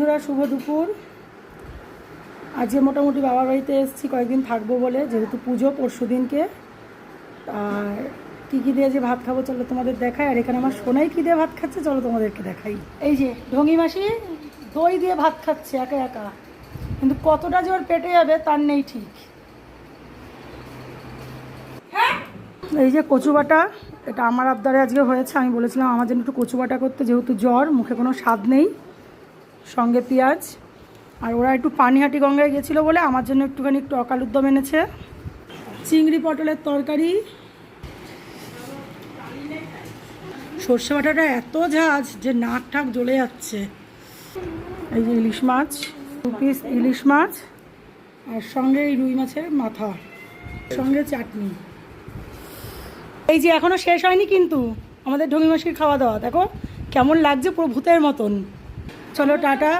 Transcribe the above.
বন্ধুরা, শুভ দুপুর। আজকে মোটামুটি বাবার বাড়িতে এসেছি কয়েকদিন থাকবো বলে, যেহেতু পুজো পরশু দিনকে। আর কী কী দিয়ে যে ভাত খাবো চলো তোমাদের দেখাই। আর এখানে আমার সোনাই কী দিয়ে ভাত খাচ্ছে চলো তোমাদেরকে দেখাই। এই যে ঢঙ্গি মাসি দই দিয়ে ভাত খাচ্ছে একা একা, কিন্তু কতটা যে ওর পেটে যাবে তার নেই ঠিক। এই যে কচু বাটা, এটা আমার আবদারে আজকে হয়েছে। আমি বলেছিলাম আমার জন্য একটু কচু বাটা করতে, যেহেতু জ্বর, মুখে কোনো স্বাদ নেই, সঙ্গে পেঁয়াজ। আর ওরা একটু পানিহাটি গঙ্গায় গেছিলো বলে আমার জন্য একটুখানি টক আলুর দম এনেছে, চিংড়ি পটলের তরকারি। সর্ষে বাটাটা এত ঝাঁজ যে নাক ঠাক জ্বলে যাচ্ছে। এই যে ইলিশ মাছ, 2 পিস ইলিশ মাছ, আর সঙ্গে এই রুই মাছের মাথা, সঙ্গে চাটনি। এই যে এখনও শেষ হয়নি কিন্তু আমাদের ঢঙ্গি মাসির খাওয়া দাওয়া, দেখো কেমন লাগছে, পুরো ভূতের মতন। চলো টাটা।